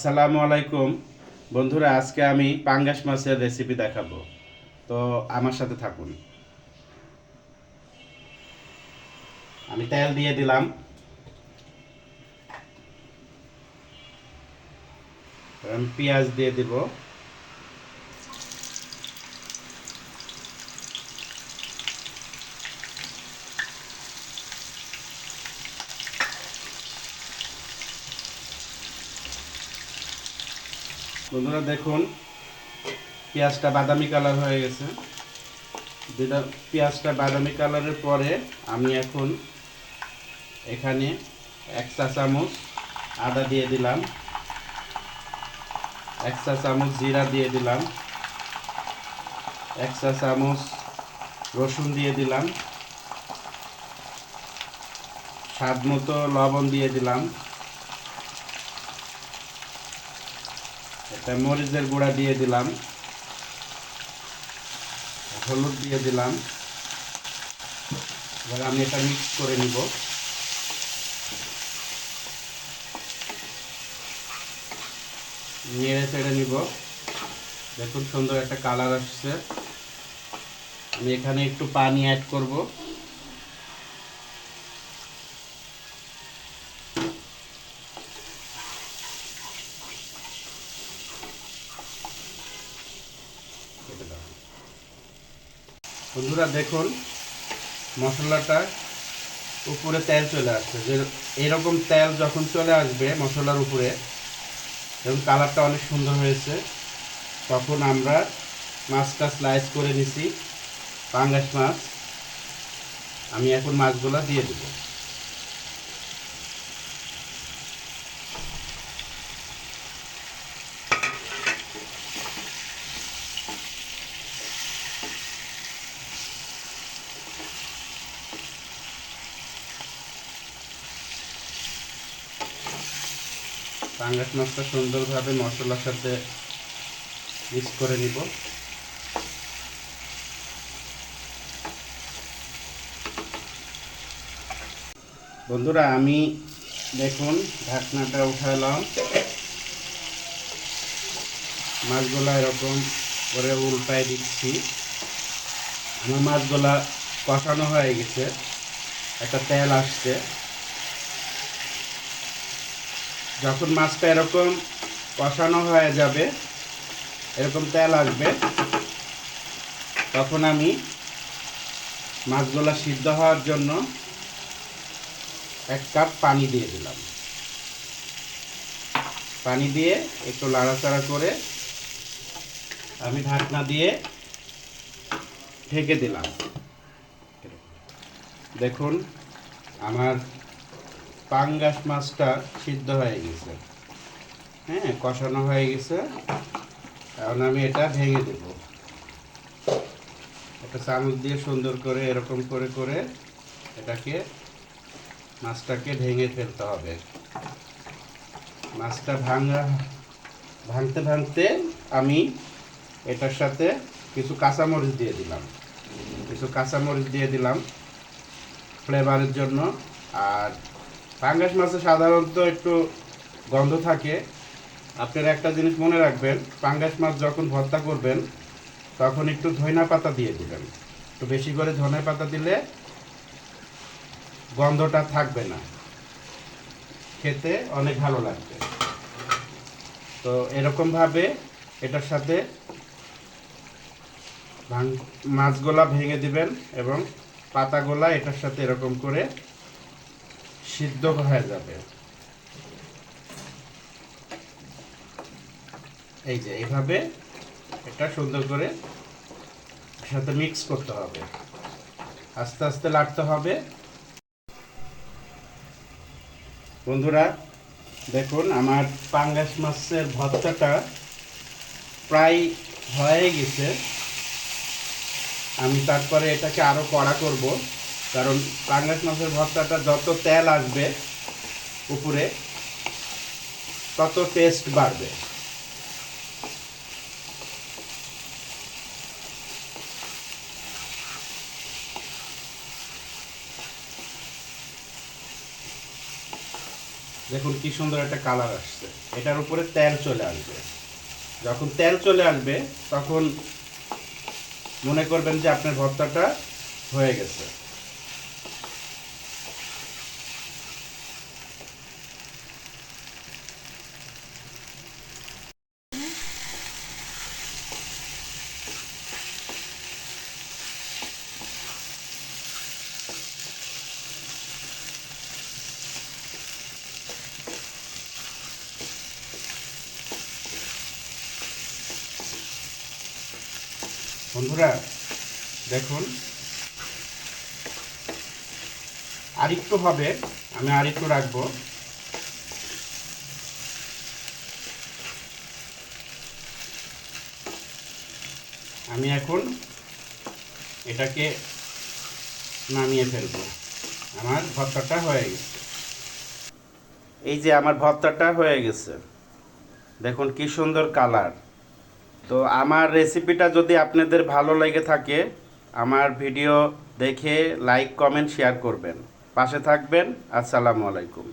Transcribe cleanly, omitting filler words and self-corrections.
আসসালামু আলাইকুম বন্ধুরা, আজকে আমি পাঙ্গাস মাছের রেসিপি দেখাবো। তো আমার সাথে থাকুন। আমি তেল দিয়ে দিলাম, আমি পেঁয়াজ দিয়ে দিব। বন্ধুরা দেখুন, পেঁয়াজটা বাদামি কালার হয়ে গেছে। পেঁয়াজটা বাদামি কালারের পরে আমি এখন এখানে 1 চা চামচ আদা দিয়ে দিলাম, 1 চা চামচ জিরা দিয়ে দিলাম, 1 চা চামচ রসুন দিয়ে দিলাম, স্বাদ মতো লবণ দিয়ে দিলাম, একটা মরিচের গুঁড়া দিয়ে দিলাম, হলুদ দিয়ে দিলাম। এবার আমি এটা মিক্স করে নিব। নেড়ে চেড়ে নিব। দেখুন সুন্দর একটা কালার আসছে। আমি এখানে একটু পানি অ্যাড করব। বন্ধুরা দেখুন, মশলাটা উপরে তেল চলে আসছে। যে এরকম তেল যখন চলে আসবে মশলার উপরে এবং কালারটা অনেক সুন্দর হয়েছে, তখন আমরা মাছটা স্লাইস করে নিছি, পাঙ্গাস মাছ। আমি এখন মাছগুলো দিয়ে দেব। পাঙ্গাস মাছটা সুন্দরভাবে মশলার সাথে মিক্স করে নিব। বন্ধুরা আমি দেখুন ঢাকনাটা উঠালাম, মাছগুলা এরকম করে উল্টায় দিচ্ছি। আমার মাছগুলা কষানো হয়ে গেছে, একটা তেল আসছে। যখন মাছটা এরকম কষানো হয়ে যাবে, এরকম তেল আসবে, তখন আমি মাছগুলা সিদ্ধ হওয়ার জন্য 1 কাপ পানি দিয়ে দিলাম। পানি দিয়ে একটু নাড়াচাড়া করে আমি ঢাকনা দিয়ে ঢেকে দিলাম। দেখুন আমার পাঙ্গাস মাছটা সিদ্ধ হয়ে গেছে, হ্যাঁ, কষানো হয়ে গেছে। এখন আমি এটা ভেঙে দেব। একটা চামচ দিয়ে সুন্দর করে এরকম করে করে এটাকে মাছটাকে ভেঙে ফেলতে হবে। মাছটা ভাঙতে ভাঙতে আমি এটার সাথে কিছু কাঁচামরিচ দিয়ে দিলাম ফ্লেভারের জন্য। আর পাঙ্গাস মাছে সাধারণত একটু গন্ধ থাকে। আপনারা একটা জিনিস মনে রাখবেন, পাঙ্গাস মাছ যখন ভর্তা করবেন তখন একটু ধনিয়া পাতা দিয়ে দিবেন। একটু বেশি করে ধনিয়া পাতা দিলে গন্ধটা থাকবে না, খেতে অনেক ভালো লাগবে। তো এরকমভাবে এটার সাথে মাছগুলা ভেঙে দিবেন এবং পাতাগুলা এটার সাথে এরকম করে সিদ্ধ হয়ে যাবে। এই যে এইভাবে এটা সুন্দর করে সাথে মিক্স করতে হবে, আস্তে আস্তে লাড়তে হবে। বন্ধুরা দেখুন আমার পাঙ্গাস মাছের ভর্তাটা প্রায় হয়ে গেছে। আমি তারপরে এটাকে আরও কড়া করব, কারণ পাঙ্গাস মাছের ভর্তাটা যত তেল আসবে উপরে তত টেস্ট বাড়বে। দেখুন কি সুন্দর একটা কালার আসছে। এটার উপরে তেল চলে আসবে। যখন তেল চলে আসবে তখন মনে করবেন যে আপনার ভর্তাটা হয়ে গেছে। বন্ধুরা দেখুন আরেকটু হবে, আমি আরেকটু রাখবো। আমি এখন এটাকে নামিয়ে ফেলবো। আমার ভর্তাটা হয়ে গেছে। এই যে আমার ভর্তাটা হয়ে গেছে, দেখুন কি সুন্দর কালার। তো আমার রেসিপিটা যদি আপনাদের ভালো লেগে থাকে, আমার ভিডিও দেখে লাইক কমেন্ট শেয়ার করবেন, পাশে থাকবেন। আসসালামু আলাইকুম।